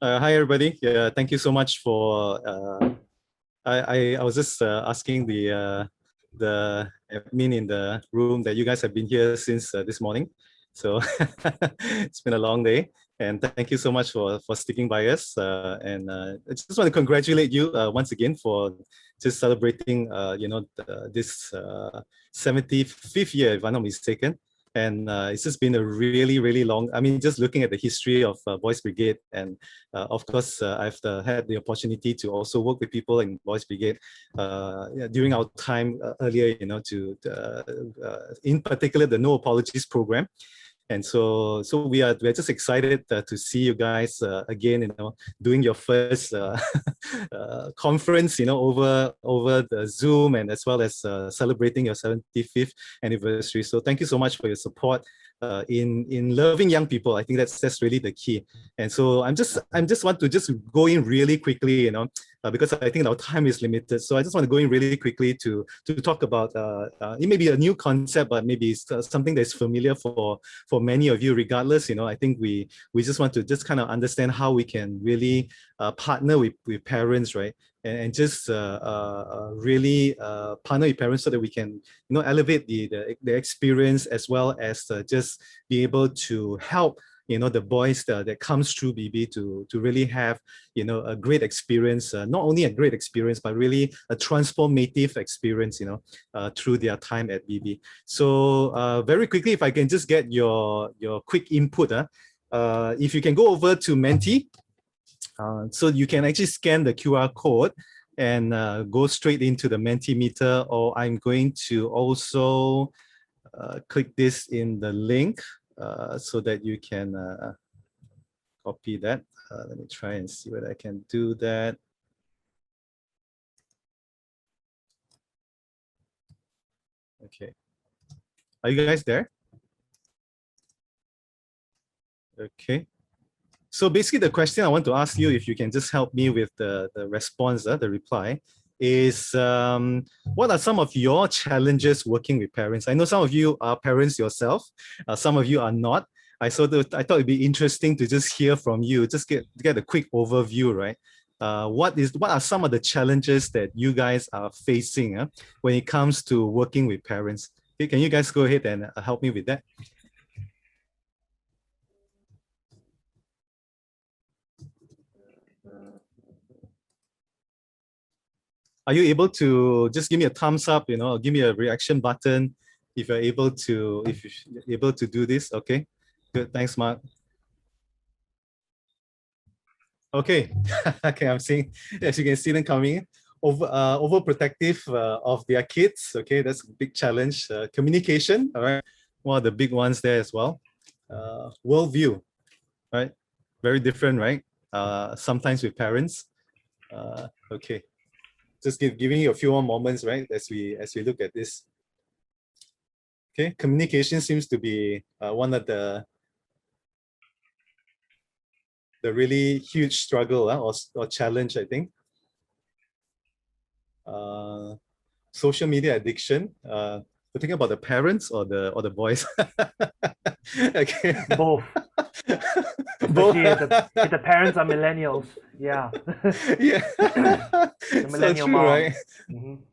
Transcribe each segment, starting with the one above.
Hi everybody. Yeah, thank you so much for. I was just asking the admin in the room that you guys have been here since this morning, so it's been a long day. And thank you so much for sticking by us. And I just want to congratulate you once again for just celebrating, this 75th year, if I'm not mistaken. And it's just been a really, really long. I mean, just looking at the history of Boys Brigade, and of course, I've had the opportunity to also work with people in Boys Brigade during our time earlier. In particular, the No Apologies program. And so we're just excited to see you guys again, doing your first conference, over the Zoom, and as well as celebrating your 75th anniversary. So thank you so much for your support in loving young people. I think that's really the key. And so I'm just want to just go in really quickly, because I think our time is limited. So I just want to go in really quickly to talk about it may be a new concept, but maybe it's something that's familiar for many of you. Regardless, I think we just want to just kind of understand how we can really partner with parents, right? And just really partner with parents so that we can elevate the experience, as well as just be able to help the boys that comes through BB to really have a great experience, not only a great experience, but really a transformative experience through their time at BB. So very quickly, if I can just get your quick input, if you can go over to Menti, so you can actually scan the QR code and go straight into the Mentimeter, or I'm going to also click this in the link so that you can copy that. Let me try and see whether I can do that. Okay. Are you guys there? Okay. So basically the question I want to ask you, if you can just help me with the response, the reply, is what are some of your challenges working with parents? I know some of you are parents yourself, some of you are not. I thought it'd be interesting to just hear from you, just get a quick overview, right? What are some of the challenges that you guys are facing when it comes to working with parents? Okay, can you guys go ahead and help me with that? Are you able to just give me a thumbs up, give me a reaction button if you're able to do this? Okay, good. Thanks, Mark. Okay, okay, I'm seeing, as you can see them coming, overprotective of their kids. Okay, that's a big challenge. Communication, all right, one of the big ones there as well. Worldview, right? Very different, right? Sometimes with parents. Okay, just giving you a few more moments, right, as we look at this. Okay, communication seems to be one of the really huge struggle or challenge, I think. Social media addiction. We're thinking about the parents or the boys. Okay. Both. Both. If the parents are millennials, yeah. Yeah. The millennial so true, moms.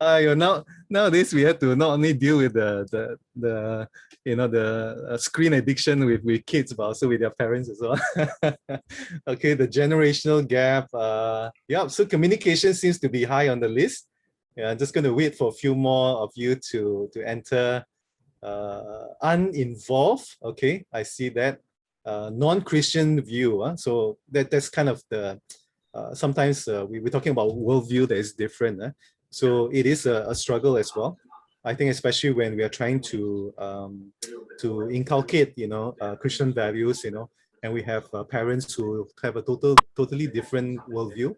right? Nowadays we have to not only deal with the screen addiction with kids, but also with their parents as well. Okay, the generational gap. Yeah, so communication seems to be high on the list. Yeah, I'm just going to wait for a few more of you to enter. Uninvolved. Okay, I see that. Non-Christian view. So that's kind of the sometimes we're talking about worldview that is different. So it is a struggle as well. I think especially when we are trying to inculcate Christian values, and we have parents who have a totally different worldview.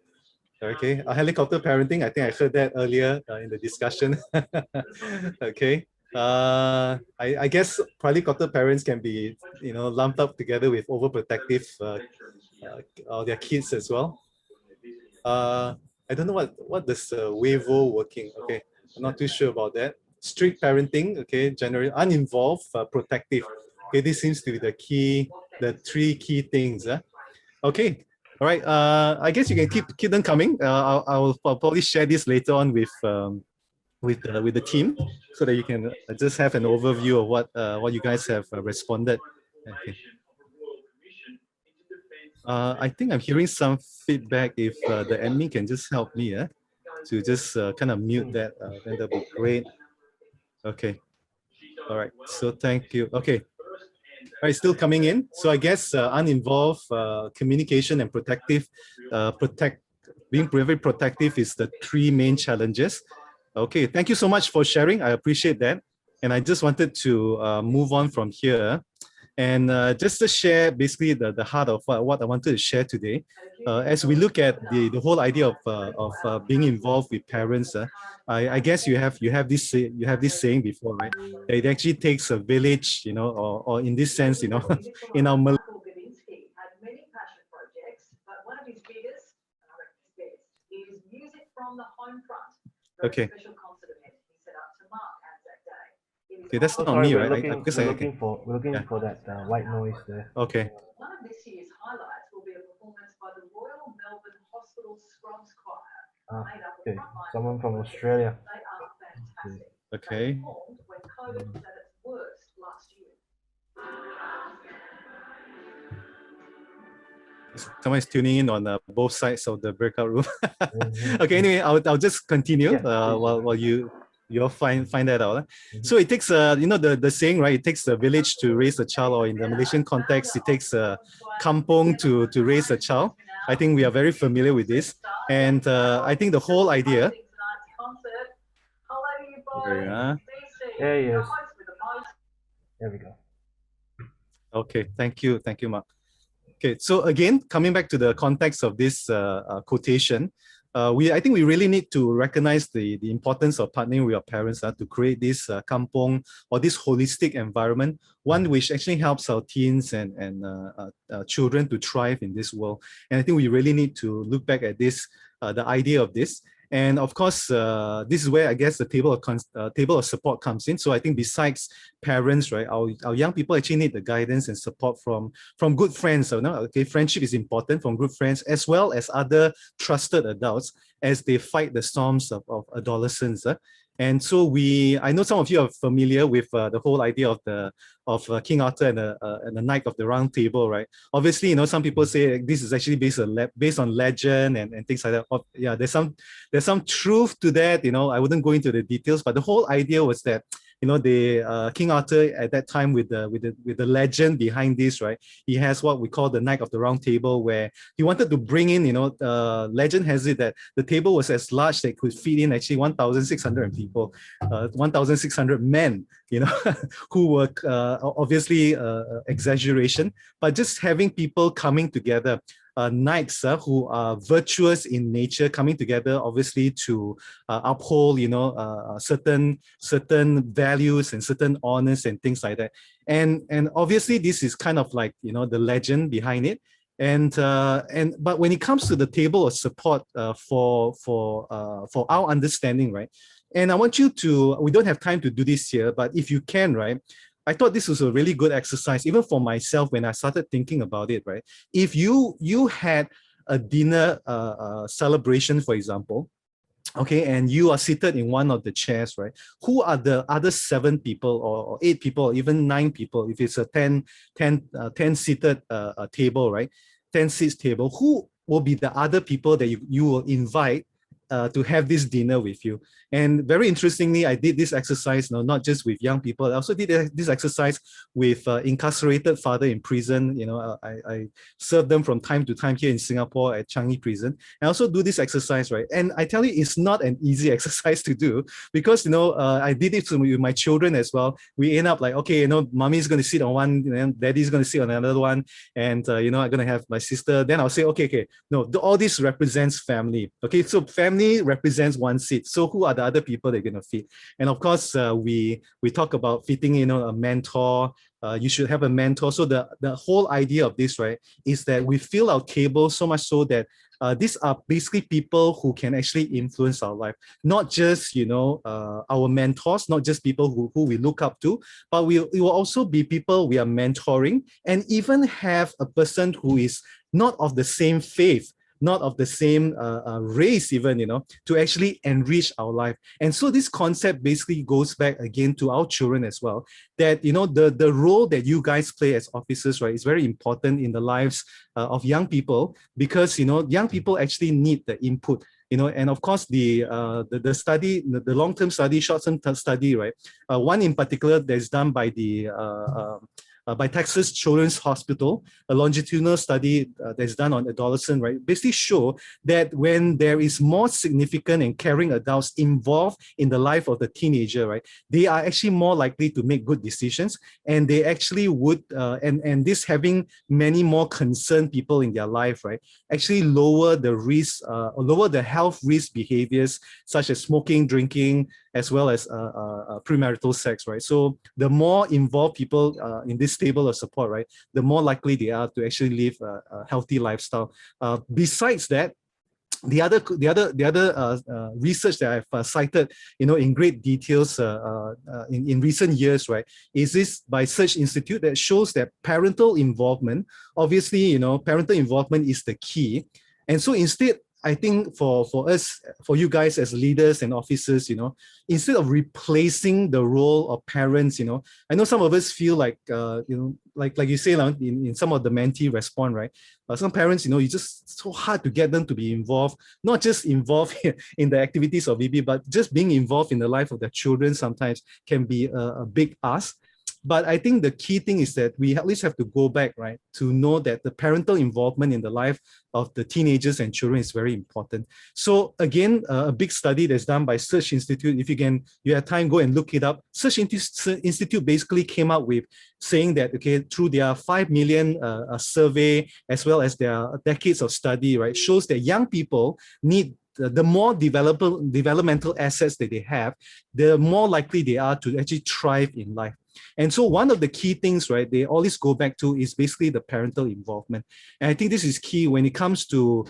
Okay, helicopter parenting. I think I heard that earlier in the discussion. Okay. I guess helicopter parents can be lumped up together with overprotective their kids as well. I don't know what does WAVO working. Okay, I'm not too sure about that. Strict parenting. Okay, generally uninvolved, protective. Okay, this seems to be the three key things. Okay, All right. I guess you can keep them coming. I'll probably share this later on with the team so that you can just have an overview of what you guys have responded. Okay. I think I'm hearing some feedback. If the admin can just help me to just kind of mute that, then that'll be great. Okay. All right. So thank you. Okay. All right, still coming in. So I guess uninvolved communication and being very protective is the three main challenges. Okay, thank you so much for sharing. I appreciate that. And I just wanted to move on from here and just to share basically the heart of what I wanted to share today. As we look at the whole idea of being involved with parents, I guess you have this saying before, right? That it actually takes a village, or in this sense, in our Malay. Okay. Okay, that's not sorry, me, we're right? looking, Because we're I looking can, for, we're looking yeah. for that white noise there. Okay. One of this year's highlights will be a performance by the Royal Melbourne Hospital Scrubs Choir. Made up of Okay, frontline someone from workers. Australia. They are fantastic. Okay. They performed when COVID was at its worst last year. Someone is tuning in on both sides of the breakout room. Okay, anyway, I'll just continue while you'll find that out. So it takes the saying, right? It takes a village to raise a child, or in the Malaysian context, it takes a kampong to raise a child. I think we are very familiar with this, and I think the whole idea. There he is. There we go. Okay, thank you, Mark. Okay, so again, coming back to the context of this quotation, I think we really need to recognize the importance of partnering with our parents to create this kampong, or this holistic environment, one which actually helps our teens and children to thrive in this world. And I think we really need to look back at this, the idea of this. And of course, this is where I guess the table of support comes in. So I think besides parents, right, our young people actually need the guidance and support from good friends. So now, okay, friendship is important, from good friends as well as other trusted adults as they fight the storms of adolescence. And so I know some of you are familiar with the whole idea of King Arthur and the Knight of the Round Table, right? Obviously, some people say this is actually based on legend and things like that. Yeah, there's some truth to that. I wouldn't go into the details, but the whole idea was that the King Arthur at that time, with the legend behind this, right? He has what we call the Knight of the Round Table, where he wanted to bring in, legend has it that the table was as large that it could feed in actually 1,600 people, 1,600 men, who were obviously exaggeration, but just having people coming together. Knights who are virtuous in nature, coming together obviously to uphold certain values and certain honors and things like that. And obviously this is kind of like the legend behind it. But when it comes to the table of support for our understanding, right? And I want you to, we don't have time to do this here, but if you can, right? I thought this was a really good exercise, even for myself when I started thinking about it, right? If you had a dinner celebration, for example, okay, and you are seated in one of the chairs, right? Who are the other 7 people or 8 people, or even 9 people, if it's a 10 seated table, right? 10 seats table, who will be the other people that you will invite to have this dinner with you? And very interestingly, I did this exercise not just with young people. I also did this exercise with incarcerated father in prison. I serve them from time to time here in Singapore at Changi Prison. I also do this exercise, right? And I tell you, it's not an easy exercise to do, because I did it with my children as well. We end up like, okay, mommy's going to sit on one, daddy's going to sit on another one, and I'm going to have my sister. Then I'll say, okay, no, all this represents family. Okay, so family represents one seat. So who are the other people they're going to fit? And of course, we talk about fitting in a mentor. You should have a mentor. So the whole idea of this, right, is that we fill our table so much so that these are basically people who can actually influence our life, not just our mentors, not just people who we look up to, but it will also be people we are mentoring, and even have a person who is not of the same faith, not of the same race even, to actually enrich our life. And so this concept basically goes back again to our children as well, that, the role that you guys play as officers, right, is very important in the lives of young people, because, young people actually need the input. And of course, the study, the long-term study, short-term study, right? One in particular that is done by by Texas Children's Hospital, a longitudinal study that's done on adolescents, right, basically show that when there is more significant and caring adults involved in the life of the teenager, right, they are actually more likely to make good decisions, and they actually would, and this having many more concerned people in their life, right, actually lower the risk, lower the health risk behaviors such as smoking, drinking, as well as premarital sex, right? So the more involved people in this table of support, right, the more likely they are to actually live a healthy lifestyle. Besides that, the other research that I've cited, in great details in recent years, right, is this by Search Institute that shows that parental involvement, obviously, parental involvement is the key. And so instead, I think for us, for you guys as leaders and officers, instead of replacing the role of parents, I know some of us feel like, like you say, in some of the mentee respond, right? Some parents, it's just so hard to get them to be involved, not just involved in the activities of VB, but just being involved in the life of their children sometimes can be a big ask. But I think the key thing is that we at least have to go back, right, to know that the parental involvement in the life of the teenagers and children is very important. So again, a big study that's done by Search Institute, if you have time, go and look it up. Search Institute basically came up with saying that, okay, through their 5 million survey, as well as their decades of study, right, shows that young people need the more developmental assets that they have, the more likely they are to actually thrive in life. And so one of the key things, right, they always go back to is basically the parental involvement. And I think this is key when it comes to,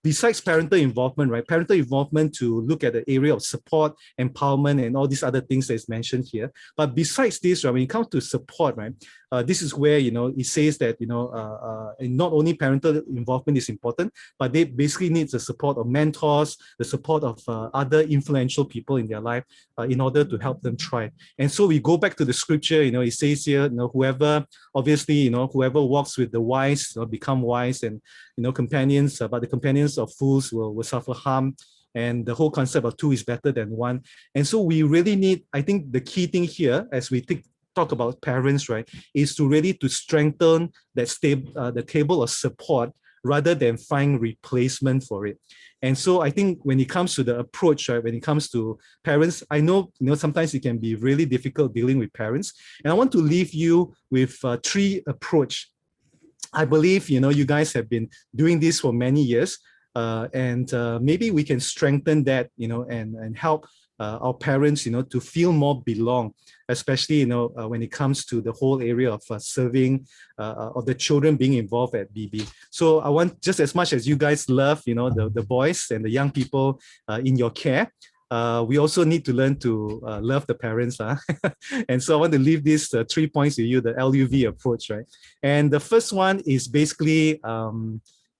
besides parental involvement, right, parental involvement to look at the area of support, empowerment, and all these other things that is mentioned here. But besides this, right, when it comes to support, right, this is where, it says that, not only parental involvement is important, but they basically need the support of mentors, the support of other influential people in their life in order to help them thrive. And so we go back to the scripture, it says here, whoever, obviously, whoever walks with the wise become wise, and, companions, but the companions of fools will suffer harm. And the whole concept of two is better than one. And so we really need, I think the key thing here, as we talk about parents, right, is to really to strengthen that the table of support rather than find replacement for it. And so I think when it comes to the approach, right, when it comes to parents, I know, sometimes it can be really difficult dealing with parents. And I want to leave you with 3 approach. I believe, you guys have been doing this for many years, and maybe we can strengthen that, and help our parents, to feel more belong, especially, when it comes to the whole area of serving, of the children being involved at BB. So I want, just as much as you guys love, the boys and the young people in your care, we also need to learn to love the parents. And so I want to leave these 3 points to you, the LUV approach, right? And the first one is basically,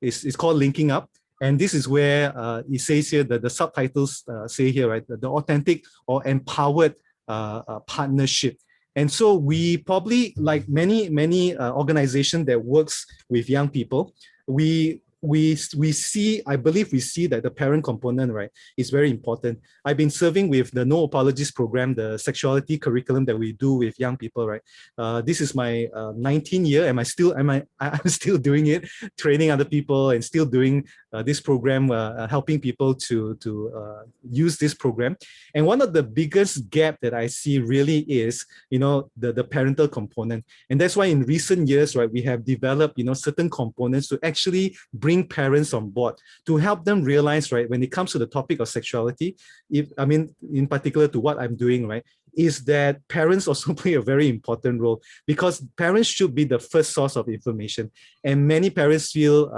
it's called linking up. And this is where it says here that the subtitles say here, right, the authentic or empowered partnership. And so we probably, like many organizations that works with young people, we see, I believe we see that the parent component, right, is very important. I've been serving with the No Apologies program, the sexuality curriculum that we do with young people, right? This is my 19th year, and I'm still doing it, training other people, and still doing this program, helping people to use this program. And one of the biggest gap that I see really is, the parental component. And that's why in recent years, right, we have developed, certain components to actually bring parents on board, to help them realize, right, when it comes to the topic of sexuality, in particular to what I'm doing, right, is that parents also play a very important role, because parents should be the first source of information. And many parents feel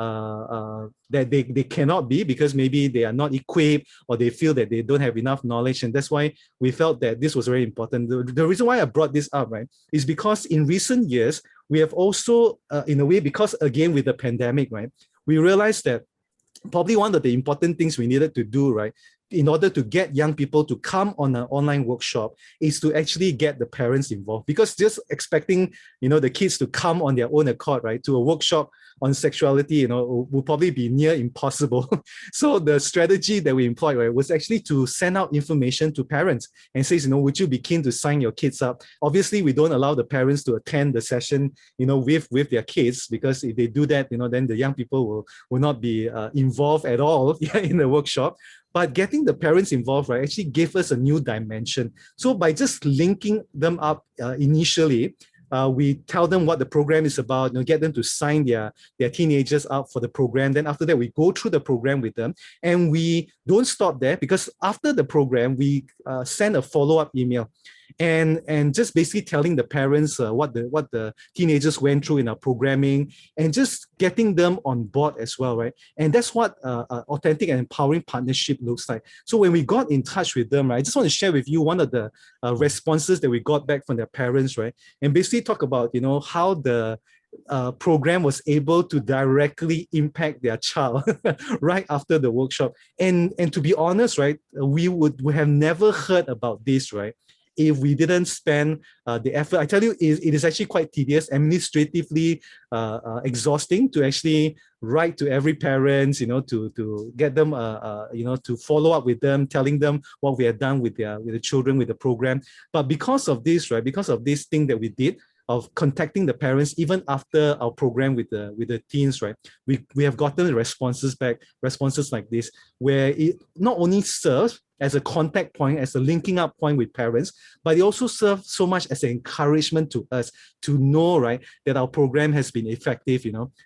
that they cannot be, because maybe they are not equipped, or they feel that they don't have enough knowledge. And that's why we felt that this was very important. The reason why I brought this up, right, is because in recent years, we have also, in a way, because again, with the pandemic, right, we realized that probably one of the important things we needed to do, right, in order to get young people to come on an online workshop is to actually get the parents involved, because just expecting, the kids to come on their own accord, right, to a workshop on sexuality, will probably be near impossible. So the strategy that we employed, right, was actually to send out information to parents and says, would you be keen to sign your kids up? Obviously, we don't allow the parents to attend the session, with their kids, because if they do that, then the young people will not be involved at all in the workshop. But getting the parents involved, right, actually gave us a new dimension. So by just linking them up initially, we tell them what the program is about, get them to sign their teenagers up for the program. Then after that, we go through the program with them, and we don't stop there, because after the program, we send a follow-up email, and just basically telling the parents what the teenagers went through in our programming, and just getting them on board as well, right? And that's what authentic and empowering partnership looks like. So when we got in touch with them, right, I just want to share with you one of the responses that we got back from their parents, right? And basically talk about, how the program was able to directly impact their child right after the workshop. And to be honest, right, we have never heard about this, right, if we didn't spend the effort. I tell you, it is actually quite tedious, administratively exhausting to actually write to every parent, to get them, to follow up with them, telling them what we have done with the children, with the program. But because of this, right, because of this thing that we did, of contacting the parents even after our program with the teens, right, we have gotten responses like this, where it not only serves as a contact point, as a linking up point with parents, but it also serves so much as an encouragement to us to know, right, that our program has been effective,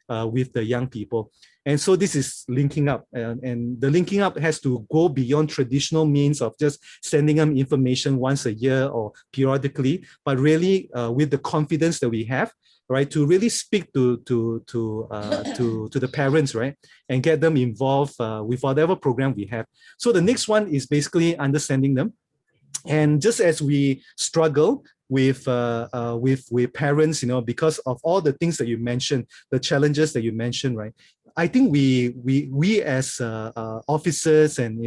with the young people. And so this is linking up, and the linking up has to go beyond traditional means of just sending them information once a year or periodically, but really with the confidence that we have, right, to really speak to the parents, right, and get them involved with whatever program we have. So the next one is basically understanding them. And just as we struggle with parents, because of all the things that you mentioned, the challenges that you mentioned, right, I think we as officers and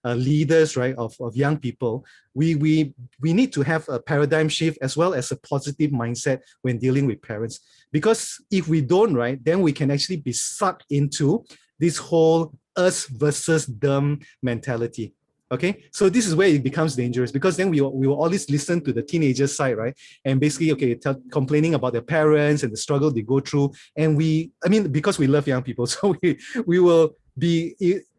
leaders, right, of young people, we need to have a paradigm shift as well as a positive mindset when dealing with parents. Because if we don't, right, then we can actually be sucked into this whole us versus them mentality. Okay, so this is where it becomes dangerous, because then we will always listen to the teenager side, right? And basically, complaining about their parents and the struggle they go through. And because we love young people, so we will be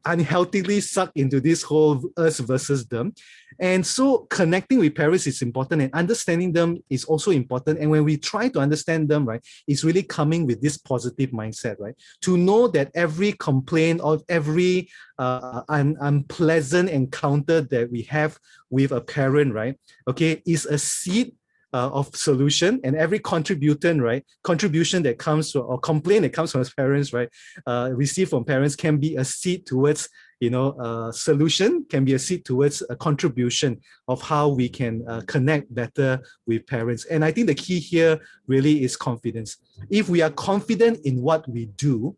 unhealthily sucked into this whole us versus them. And so connecting with parents is important, and understanding them is also important. And when we try to understand them, right, it's really coming with this positive mindset, right? To know that every complaint or every unpleasant encounter that we have with a parent, right, okay, is a seed of solution, and every contribution that comes from, or complaint that comes from his parents, right, received from parents, can be a seed towards solution, can be a seed towards a contribution of how we can connect better with parents. And I think the key here really is confidence. If we are confident in what we do,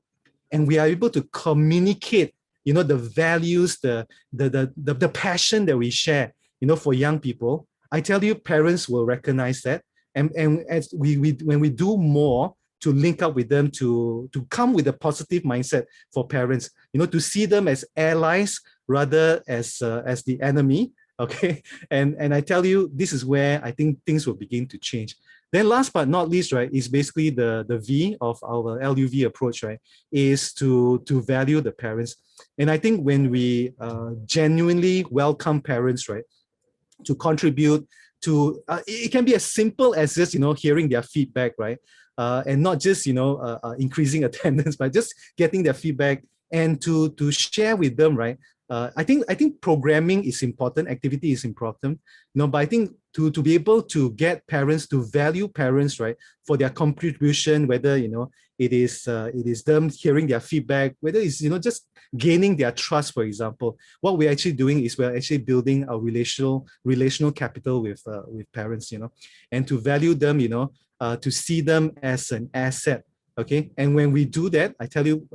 and we are able to communicate, the values, the passion that we share, for young people, I tell you, parents will recognize that. And as when we do more to link up with them, to come with a positive mindset for parents, to see them as allies rather as the enemy. Okay. And I tell you, this is where I think things will begin to change. Then last but not least, right, is basically the V of our LUV approach, right, is to value the parents. And I think when we genuinely welcome parents, right, to contribute to, it can be as simple as just, hearing their feedback, right? And not just, increasing attendance, but just getting their feedback and to share with them, right? I think programming is important, activity is important, but I think to be able to get parents to value parents, right, for their contribution, whether it is them hearing their feedback, whether it's just gaining their trust, for example. What we're actually doing is we're actually building a relational capital with parents, and to value them, to see them as an asset. Okay, and when we do that, I tell you,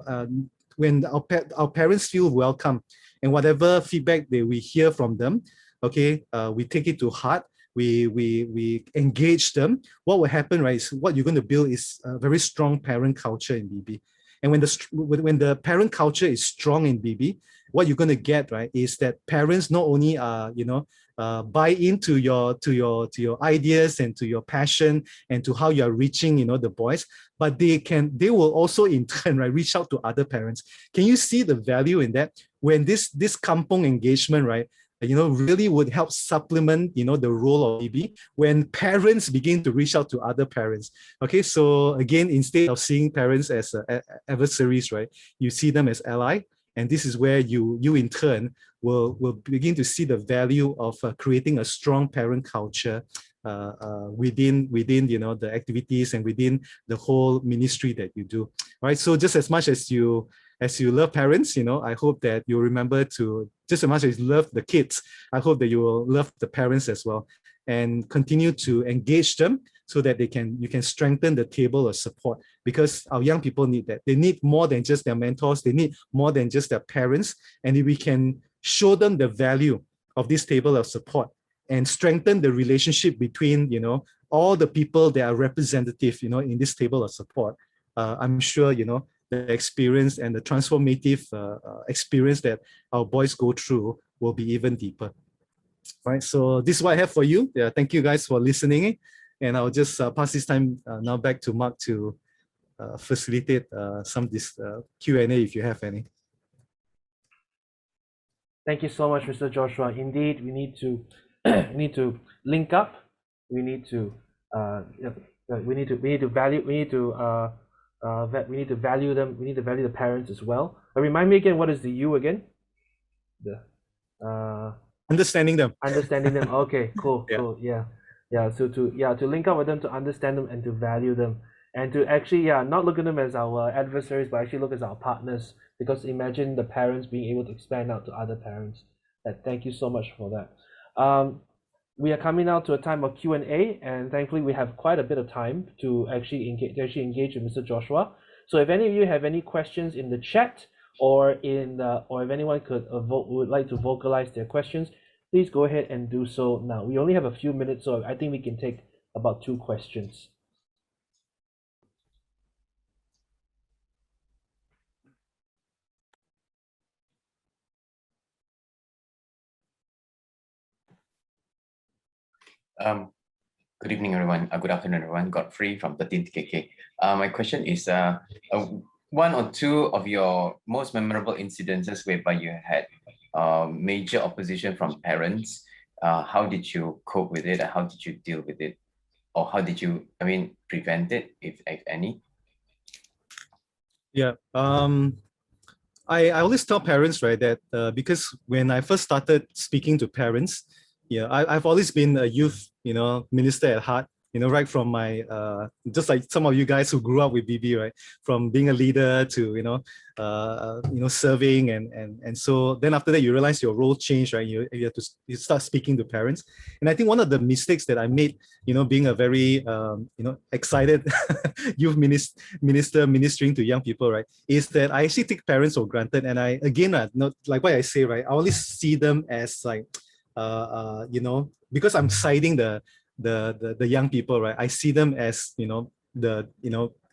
when our parents feel welcome, and whatever feedback we hear from them, okay, we take it to heart. We engage them. What will happen, right? Is what you're going to build is a very strong parent culture in BB. And when the parent culture is strong in BB, what you're going to get, right, is that parents not only are, buy into your ideas and to your passion and to how you are reaching, the boys, but they will also in turn, right, reach out to other parents. Can you see the value in that? When this kampong engagement, right, really would help supplement, the role of BB when parents begin to reach out to other parents. Okay, so again, instead of seeing parents as adversaries, right, you see them as ally, and this is where you in turn will begin to see the value of creating a strong parent culture within the activities and within the whole ministry that you do. All right, so just as much as you love parents, I hope that you'll remember to, just as much as you love the kids, I hope that you will love the parents as well and continue to engage them so that you can strengthen the table of support, because our young people need that. They need more than just their mentors. They need more than just their parents. And if we can show them the value of this table of support and strengthen the relationship between, all the people that are representative, in this table of support, I'm sure, the experience and the transformative experience that our boys go through will be even deeper. Right, so this is what I have for you. Yeah, thank you guys for listening, and I'll just pass this time now back to Mark to facilitate some of this Q&A if you have any. Thank you so much, Mr. Joshua. Indeed, we need to link up. We need to value them. We need to value the parents as well. Remind me again, what is the U again? Understanding them. Understanding them. Okay, cool, yeah. Cool. Yeah. So to link up with them, to understand them, and to value them, and to actually not look at them as our adversaries, but actually look as our partners. Because imagine the parents being able to expand out to other parents. Thank you so much for that. We are coming now to a time of Q&A, and thankfully we have quite a bit of time to actually engage with Mr. Joshua. So if any of you have any questions in the chat, or if anyone would like to vocalize their questions, please go ahead and do so now. We only have a few minutes, so I think we can take about 2 questions. Good evening, everyone. Good afternoon, everyone. Godfrey from 13th KK. My question is, one or two of your most memorable incidences whereby you had major opposition from parents, how did you cope with it? How did you deal with it? Or how did you, prevent it, if any? Yeah. I always tell parents, right, that because when I first started speaking to parents, I've always been a youth, minister at heart, right from my, just like some of you guys who grew up with BB, right, from being a leader to, serving, and so then after that you realize your role changed, right? You have to start speaking to parents, and I think one of the mistakes that I made, being a very, excited youth minister ministering to young people, right, is that I actually take parents for granted, and I again, not like what I say, right, I only see them as like, because I'm siding the young people, right? I see them as the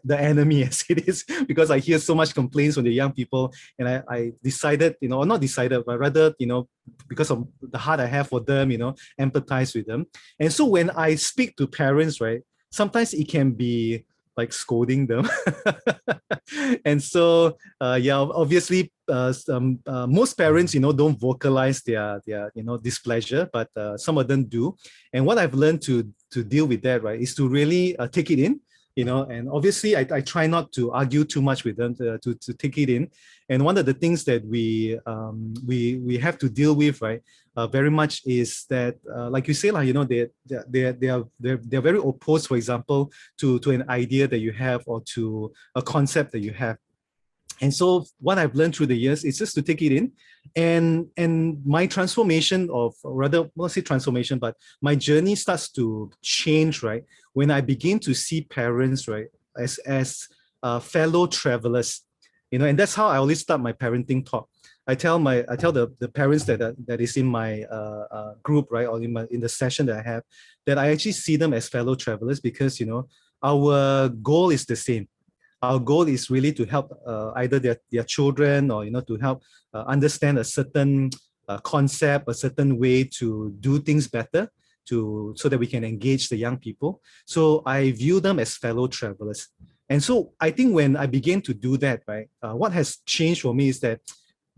enemy as it is, because I hear so much complaints from the young people, and I decided, or not decided, but rather, because of the heart I have for them, empathize with them. And so when I speak to parents, right, sometimes it can be like scolding them. And so, obviously, most parents, don't vocalize their displeasure, but some of them do. And what I've learned to deal with that, right, is to really take it in, and obviously I try not to argue too much with them, to take it in. And one of the things that we have to deal with, right, very much is that, like you say, they're very opposed, for example, to an idea that you have, or to a concept that you have. And so what I've learned through the years is just to take it in, and my transformation of, or rather, not say transformation, but my journey starts to change, right? When I begin to see parents, right, as fellow travelers, and that's how I always start my parenting talk. I tell the parents that is in my group, right, or in the session that I have, that I actually see them as fellow travelers, because our goal is the same. Our goal is really to help either their children, or to help understand a certain concept, a certain way to do things better, so that we can engage the young people. So I view them as fellow travelers. And so I think when I began to do that, right, what has changed for me is that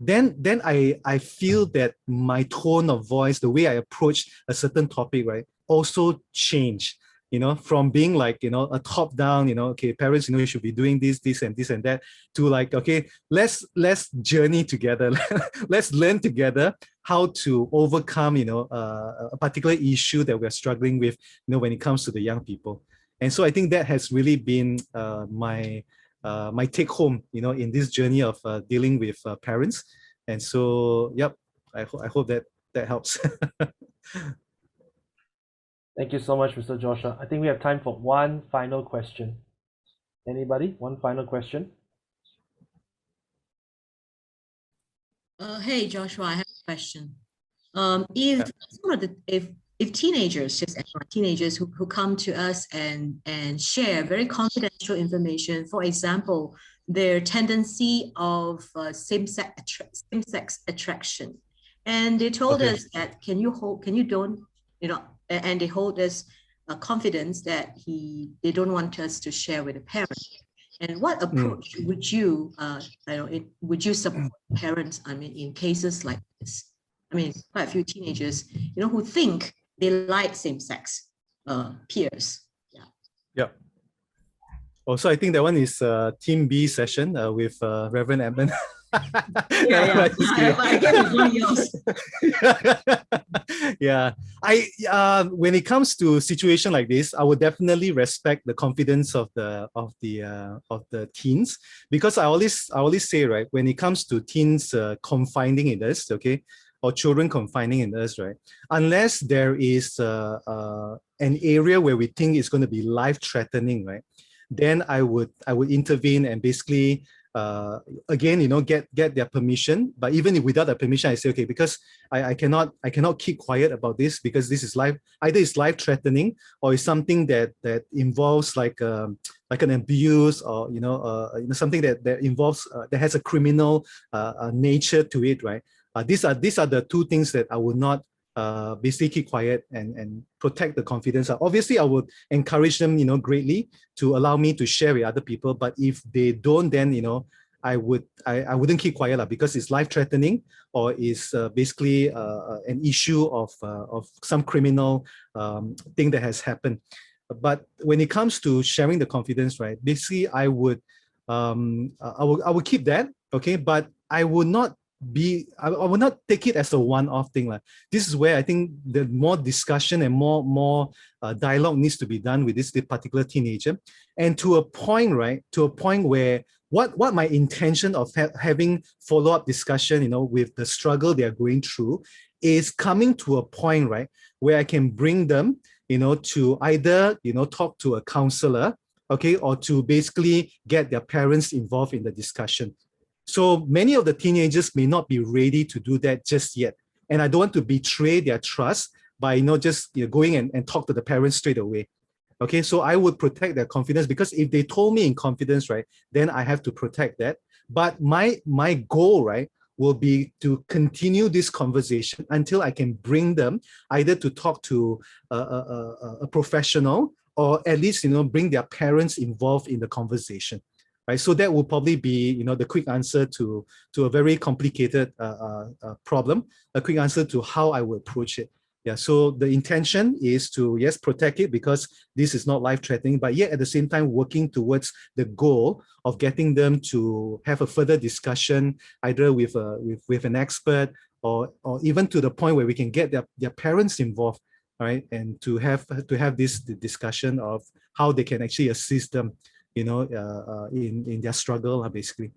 then I feel that my tone of voice, the way I approach a certain topic, right, also changed. From being like, a top down, okay, parents, you should be doing this and this and that, to like, okay, let's journey together. Let's learn together how to overcome, a particular issue that we're struggling with, when it comes to the young people. And so I think that has really been my take home, in this journey of dealing with parents. And so, yep, I hope that helps. Thank you so much, Mr. Joshua. I think we have time for one final question. Anybody? One final question? Hey, Joshua, I have a question. If teenagers, teenagers who come to us and share very confidential information, for example, their tendency of same-sex attraction, and they told us that and they hold us confidence that they don't want us to share with the parents. And what approach would you support parents? I mean, in cases like this, I mean, quite a few teenagers, who think they like same-sex peers. Yeah. Also, I think that one is Team B session with Reverend Edmund. I guess it's one of yours. Yeah, when it comes to situation like this, I would definitely respect the confidence of the teens, because I always say, right, when it comes to teens confiding in us, okay, or children confiding in us, right, unless there is an area where we think it's going to be life-threatening, right, then I would intervene and basically again, get their permission. But even if without their permission, I say, okay, because I cannot keep quiet about this, because this is either it's life-threatening, or it's something that involves like an abuse, or something that involves that has a criminal nature to it, right? These are the two things that I would not basically keep quiet and protect the confidence. Obviously, I would encourage them, greatly to allow me to share with other people. But if they don't, then I wouldn't keep quiet, because it's life-threatening, or is basically an issue of some criminal thing that has happened. But when it comes to sharing the confidence, right, basically I would keep that, okay, but I would not take it as a one-off thing. This is where I think the more discussion and more dialogue needs to be done with this particular teenager, and to a point, right, where what my intention of having follow-up discussion, with the struggle they are going through, is coming to a point, right, where I can bring them, to either, talk to a counselor, okay, or to basically get their parents involved in the discussion. So many of the teenagers may not be ready to do that just yet. And I don't want to betray their trust by just going and talk to the parents straight away. Okay, so I would protect their confidence, because if they told me in confidence, right, then I have to protect that. But my goal, right, will be to continue this conversation until I can bring them either to talk to a professional, or at least bring their parents involved in the conversation. Right, so that will probably be, the quick answer to a very complicated problem, a quick answer to how I will approach it. Yeah, so the intention is to, yes, protect it, because this is not life-threatening, but yet at the same time working towards the goal of getting them to have a further discussion, either with an expert, or even to the point where we can get their parents involved, right, and to have this discussion of how they can actually assist them, in their struggle, basically.